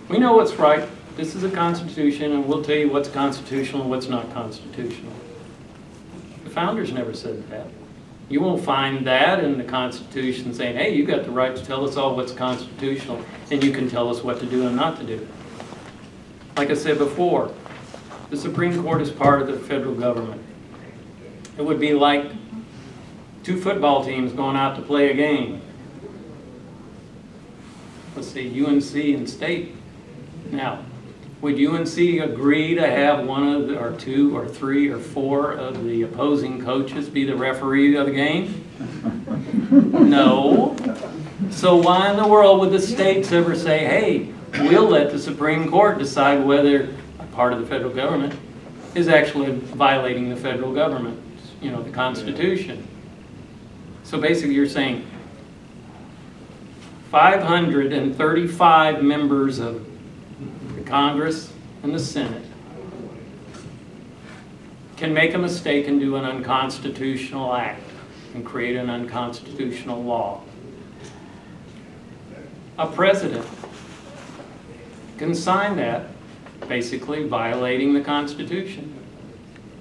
we know what's right. This is a constitution, and we'll tell you what's constitutional and what's not constitutional. The founders never said that. You won't find that in the Constitution saying, hey, you got the right to tell us all what's constitutional, and you can tell us what to do and not to do. Like I said before, the Supreme Court is part of the federal government. It would be like two football teams going out to play a game. Let's say UNC and State. Now, would UNC agree to have one of the, or two or three or four of the opposing coaches be the referee of the game? No. So why in the world would the states ever say, hey, we'll let the Supreme Court decide whether a part of the federal government is actually violating the federal government, you know, the Constitution? So basically you're saying 535 members of the Congress and the Senate can make a mistake and do an unconstitutional act and create an unconstitutional law. A president can sign that, basically violating the Constitution.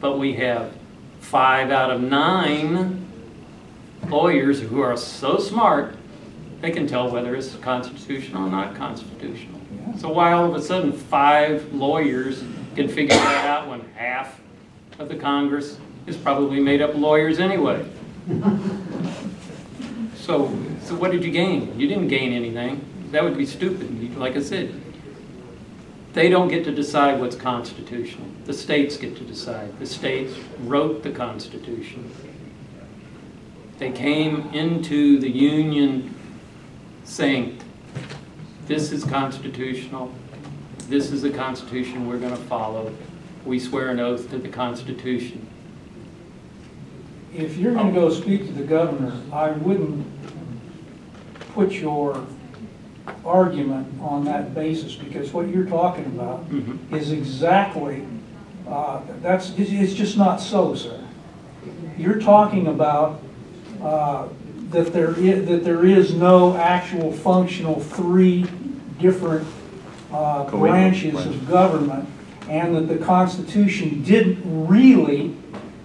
But we have 5 out of 9 lawyers who are so smart, they can tell whether it's constitutional or not constitutional. So why all of a sudden 5 lawyers can figure that out when half of the Congress is probably made up of lawyers anyway? So what did you gain? You didn't gain anything. That would be stupid. Like I said, they don't get to decide what's constitutional. The states get to decide. The states wrote the Constitution. They came into the Union saying, this is constitutional, this is the Constitution we're going to follow. We swear an oath to the Constitution. If you're going to go speak to the governor, I wouldn't put your argument on that basis, because what you're talking about is exactly, it's just not so, sir. You're talking about that there is no actual functional three different branches of government, and that the Constitution didn't really,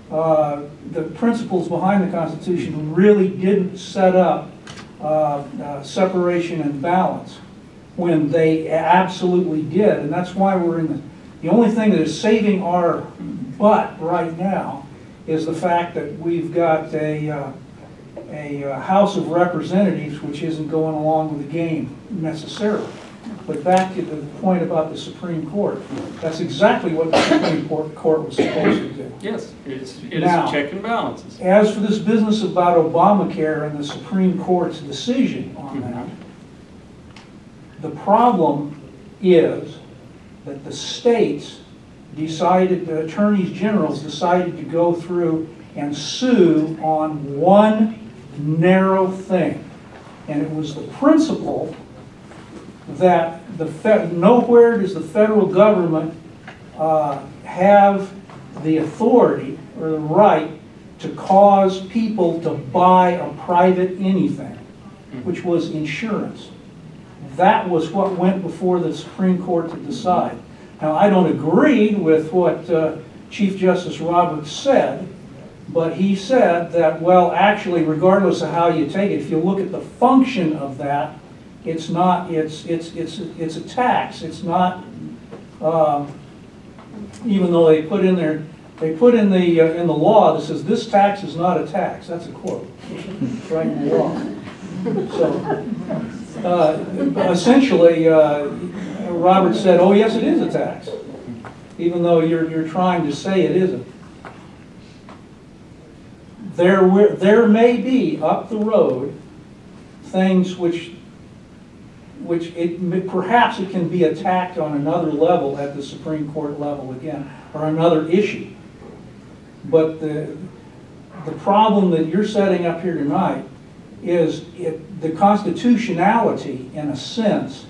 the principles behind the Constitution really didn't set up separation and balance, when they absolutely did. And that's why we're in the only thing that is saving our butt right now is the fact that we've got a House of Representatives which isn't going along with the game necessarily. But back to the point about the Supreme Court, that's exactly what the Supreme Court was supposed to do. Yes, it is a check and balances. As for this business about Obamacare and the Supreme Court's decision on that, the problem is that the states decided, the attorneys generals decided to go through and sue on one narrow thing. And it was the principle that nowhere does the federal government have the authority or the right to cause people to buy a private anything, which was insurance. That was what went before the Supreme Court to decide. Now, I don't agree with what Chief Justice Roberts said, but he said that, well, actually, regardless of how you take it, if you look at the function of that, it's not, it's a tax. It's not, even though they put in there, they put in the law that says this tax is not a tax. That's a quote, right in the law. So essentially, Robert said, "Oh yes, it is a tax," even though you're trying to say it isn't. There may be up the road things which perhaps it can be attacked on another level at the Supreme Court level again, or another issue. But the problem that you're setting up here tonight is the constitutionality, in a sense,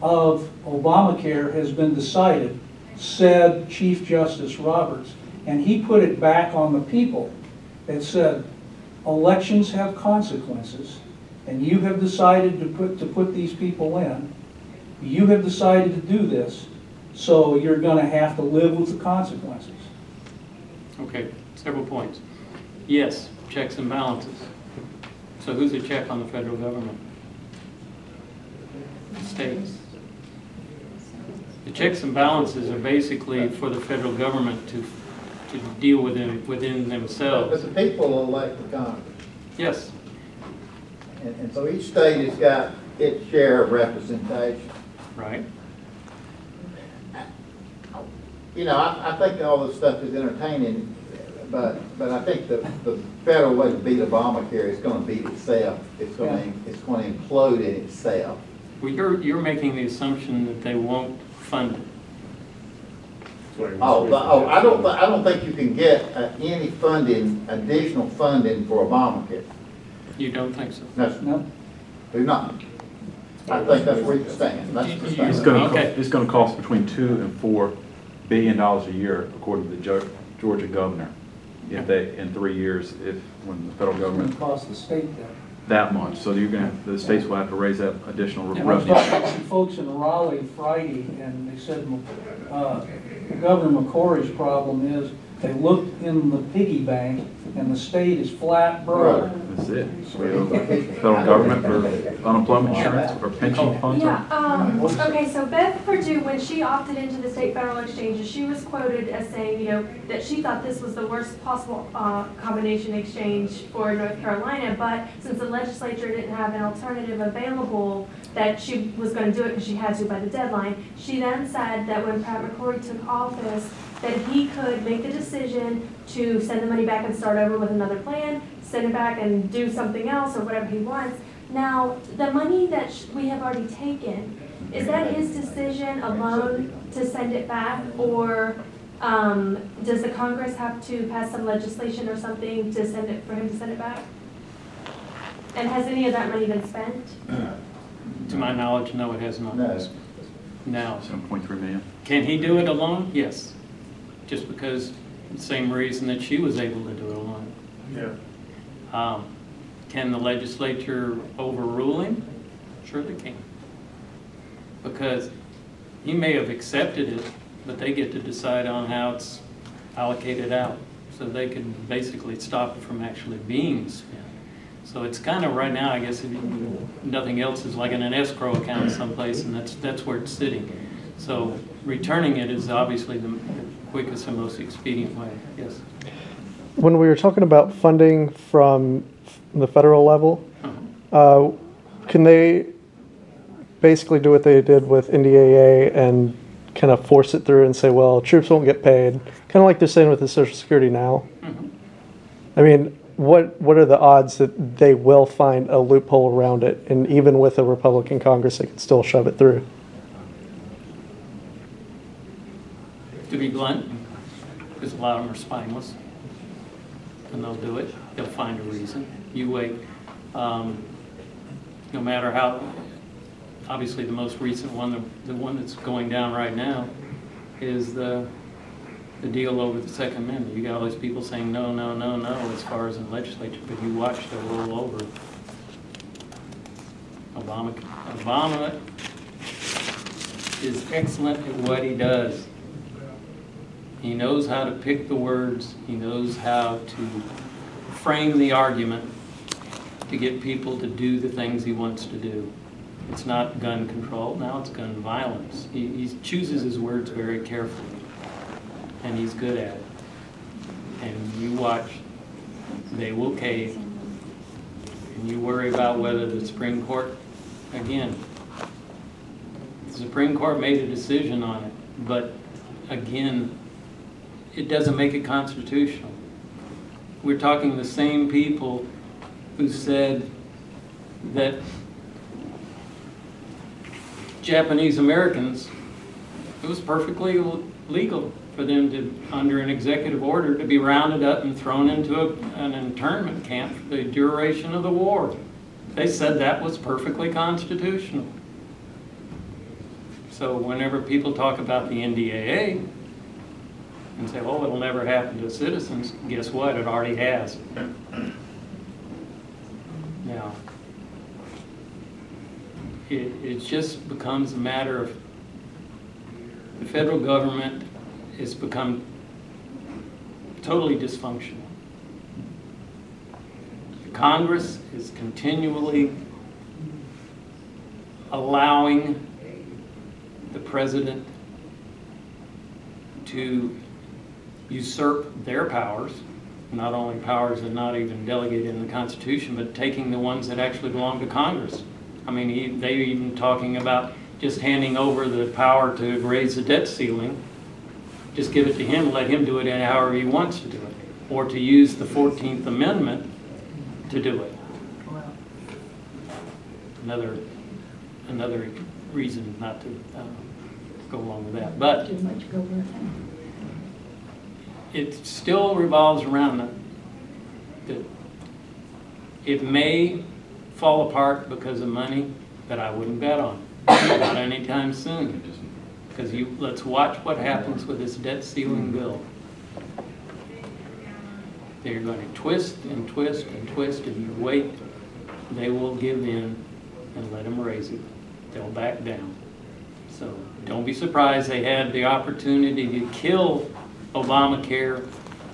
of Obamacare has been decided, said Chief Justice Roberts, and he put it back on the people. It said, elections have consequences, and you have decided to put these people in. You have decided to do this, so you're going to have to live with the consequences. Okay, several points. Yes, checks and balances. So who's a check on the federal government? States. The checks and balances are basically for the federal government to deal with within themselves. But the people elect the Congress. Yes. And so each state has got its share of representation. Right. You know, I think all this stuff is entertaining, but I think the federal way to beat Obamacare is going to beat itself. It's going to implode in itself. Well, you're making the assumption that they won't fund it. I don't think you can get any funding, additional funding for Obamacare. You don't think so? No, do not. I think that's where you stand. That's the stand. It's going to cost between $2 and $4 billion a year, according to the Georgia governor. If they, in 3 years, when the federal government It's going to cost the state that much, so the states will have to raise that additional I was revenue. talking to some folks in Raleigh Friday, and they said Governor McCrory's problem is they looked in the piggy bank, and the state is flat broke. That's it. So we owe the federal government for unemployment insurance, for pension funds. Yeah, okay, so Beth Perdue, when she opted into the state federal exchanges, she was quoted as saying, you know, that she thought this was the worst possible combination exchange for North Carolina, but since the legislature didn't have an alternative available, that she was going to do it because she had to by the deadline. She then said that when Pat McCrory took office, that he could make the decision to send the money back and start over with another plan, send it back and do something else or whatever he wants. Now, the money that we have already taken, is that his decision alone to send it back, or does the Congress have to pass some legislation or something to send it, for him to send it back? And has any of that money been spent? To my knowledge, no, it has not. No. Now, 7.3 million. can he do it alone? Yes. Just because, the same reason that she was able to do it alone. Yeah. Can the legislature overrule him? Sure they can. Because he may have accepted it, but they get to decide on how it's allocated out. So they can basically stop it from actually being spent. So it's kind of right now, I guess, if nothing else is like in an escrow account someplace, and that's where it's sitting. So returning it is obviously the quickest and most expedient way. Yes. When we were talking about funding from the federal level, can they basically do what they did with NDAA and kind of force it through and say, well, troops won't get paid, kind of like they're saying with the Social Security now? I mean, what are the odds that they will find a loophole around it, and even with a Republican Congress, they can still shove it through? To be blunt, because a lot of them are spineless, and they'll do it. They'll find a reason. You wait. No matter how, obviously the most recent one, the one that's going down right now, is the deal over the Second Amendment. You got all these people saying no, no, no, no as far as in the legislature, but you watch the roll over. Obama is excellent at what he does. He knows how to pick the words. He knows how to frame the argument to get people to do the things he wants to do. It's not gun control, now it's gun violence. He chooses his words very carefully, and he's good at it. And you watch, they will cave. And you worry about whether the Supreme Court, again, the Supreme Court made a decision on it, but again, it doesn't make it constitutional. We're talking the same people who said that Japanese Americans, it was perfectly legal for them to, under an executive order, to be rounded up and thrown into an internment camp for the duration of the war. They said that was perfectly constitutional. So whenever people talk about the NDAA and say, oh, it'll never happen to citizens, guess what? It already has. Now, it just becomes a matter of the federal government has become totally dysfunctional. The Congress is continually allowing the president to usurp their powers, not only powers that are not even delegated in the Constitution, but taking the ones that actually belong to Congress. I mean, they're even talking about just handing over the power to raise the debt ceiling. Just give it to him, let him do it however he wants to do it. Or to use the 14th Amendment to do it. Another reason not to go along with that. But it still revolves around that it may fall apart because of money, but I wouldn't bet on it. Not anytime soon. Because let's watch what happens with this debt ceiling bill. They're going to twist and twist and twist, and you wait, they will give in and let them raise it. They'll back down. So don't be surprised they had the opportunity to kill ObamaCare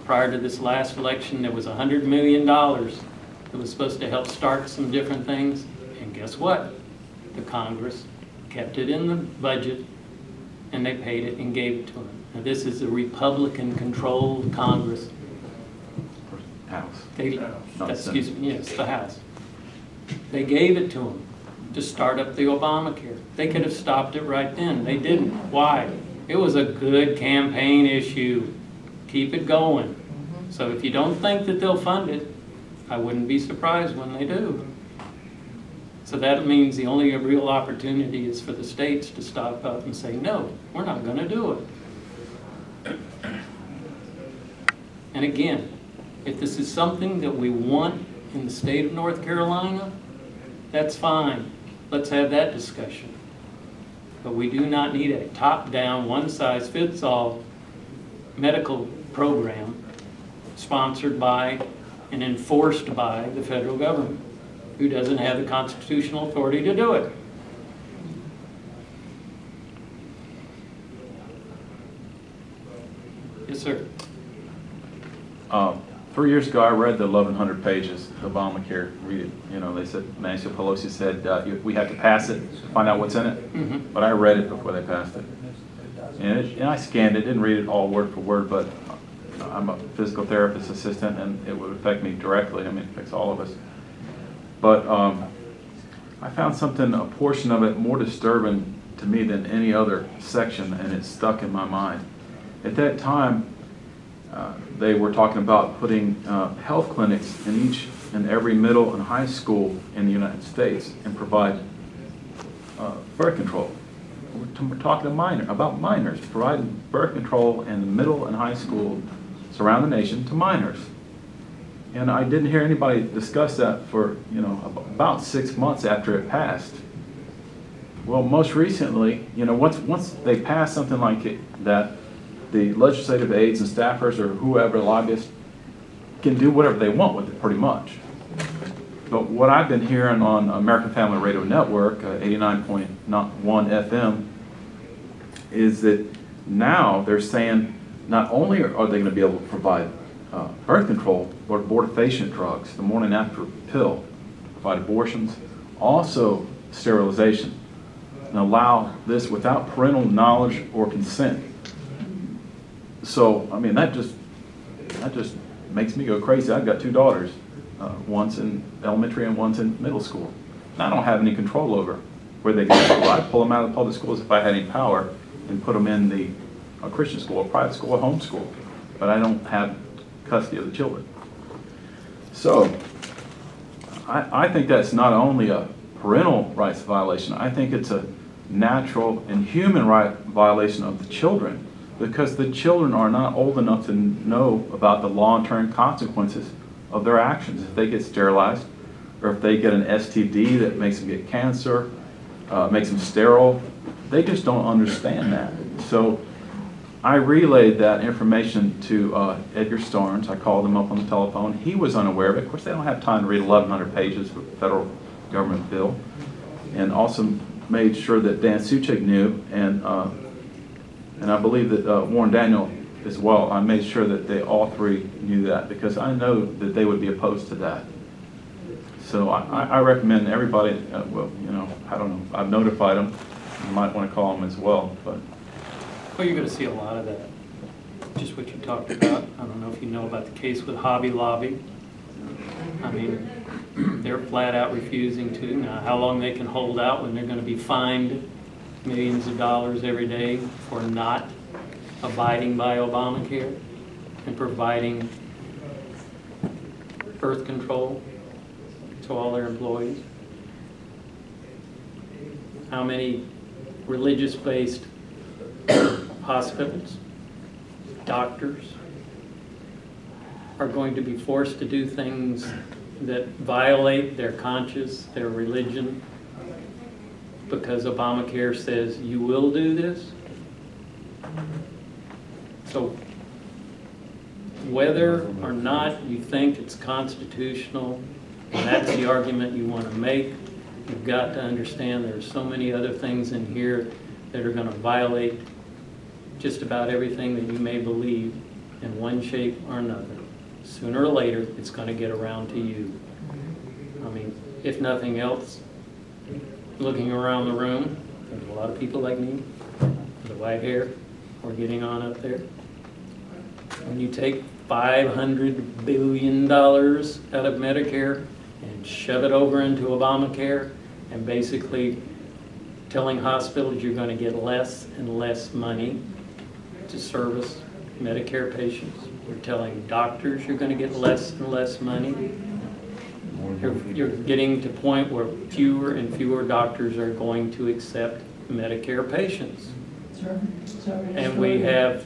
prior to this last election. There was $100 million that was supposed to help start some different things. And guess what? The Congress kept it in the budget, and they paid it and gave it to them. Now this is a Republican-controlled Congress. House. Excuse me, yes, the House. They gave it to them to start up the ObamaCare. They could have stopped it right then. They didn't. Why? It was a good campaign issue. Keep it going. So if you don't think that they'll fund it, I wouldn't be surprised when they do. So that means the only real opportunity is for the states to stop up and say, no, we're not going to do it. And again, if this is something that we want in the state of North Carolina, that's fine. Let's have that discussion. But we do not need a top-down, one-size-fits-all medical program sponsored by and enforced by the federal government, who doesn't have the constitutional authority to do it. Yes, sir. 3 years ago, I read the 1,100 pages of Obamacare. Read it. You know, they said, Nancy Pelosi said, we have to pass it to find out what's in it. But I read it before they passed it. And I scanned it, didn't read it all word for word, but I'm a physical therapist assistant, and it would affect me directly. I mean, it affects all of us. But I found something, a portion of it, more disturbing to me than any other section, and it stuck in my mind. At that time, they were talking about putting health clinics in each and every middle and high school in the United States and provide birth control. We're talking about minors, providing birth control in the middle and high school around the nation to minors. And I didn't hear anybody discuss that for, about 6 months after it passed. Well, most recently, once they pass something like that, the legislative aides and staffers or whoever, lobbyists, can do whatever they want with it pretty much. But what I've been hearing on American Family Radio Network, 89.1 FM, is that now they're saying not only are they going to be able to provide birth control, but abortifacient drugs, the morning after pill, provide abortions, also sterilization, and allow this without parental knowledge or consent. So, I mean, that just makes me go crazy. I've got 2 daughters, one's in elementary and one's in middle school. And I don't have any control over where they go to school. I'd pull them out of the public schools if I had any power and put them in a Christian school, a private school, a home school. But I don't have custody of the children. So, I think that's not only a parental rights violation, I think it's a natural and human right violation of the children, because the children are not old enough to know about the long-term consequences of their actions. If they get sterilized, or if they get an STD that makes them get cancer, makes them sterile, they just don't understand that. So I relayed that information to Edgar Starnes. I called him up on the telephone. He was unaware of it. Of course, they don't have time to read 1,100 pages of a federal government bill. And also made sure that Dan Suchek knew, and I believe that Warren Daniel as well. I made sure that they all 3 knew that, because I know that they would be opposed to that. So I recommend everybody, well, I don't know, I've notified them. You might want to call them as well. But Well, you're going to see a lot of that. Just what you talked about. I don't know if you know about the case with Hobby Lobby. I mean, they're flat out refusing to. Now, how long they can hold out when they're going to be fined millions of dollars every day for not abiding by Obamacare and providing birth control to all their employees. How many religious-based hospitals, doctors, are going to be forced to do things that violate their conscience, their religion, because Obamacare says you will do this? So whether or not you think it's constitutional, and that's the argument you want to make, you've got to understand there's so many other things in here that are going to violate just about everything that you may believe in one shape or another. Sooner or later, it's going to get around to you. I mean, if nothing else, looking around the room, there's a lot of people like me with the white hair. We're getting on up there. When you take $500 billion out of Medicare and shove it over into Obamacare, and basically telling hospitals you're going to get less and less money, to service Medicare patients. We're telling doctors you're going to get less and less money. You're getting to the point where fewer and fewer doctors are going to accept Medicare patients. And we have,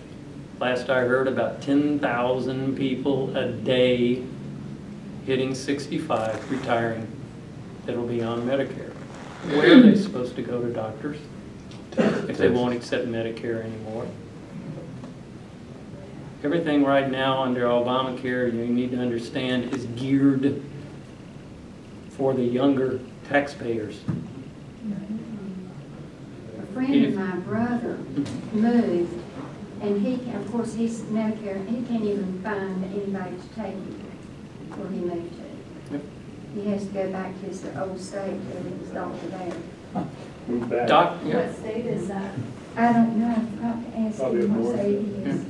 last I heard, about 10,000 people a day hitting 65, retiring, that'll be on Medicare. Where are they supposed to go to doctors if they won't accept Medicare anymore? Everything right now under Obamacare, you need to understand, is geared for the younger taxpayers. A friend of my brother moved, and he, of course, he's Medicare, he can't even find anybody to take him where he moved to. Yep. He has to go back to his old state to his doctor there. Move back. What state is that? I don't know, I forgot to ask Probably him what north. state he is.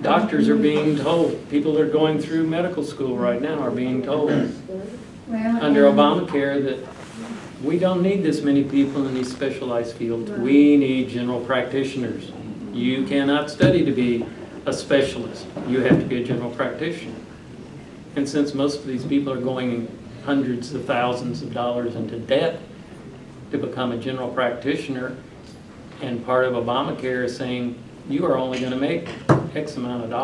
Doctors are being told, people that are going through medical school right now are being told Well, under and- Obamacare that we don't need this many people in these specialized fields. We need general practitioners. You cannot study to be a specialist. You have to be a general practitioner. And since most of these people are going hundreds of thousands of dollars into debt to become a general practitioner, and part of Obamacare is saying you are only going to make X amount of dollars.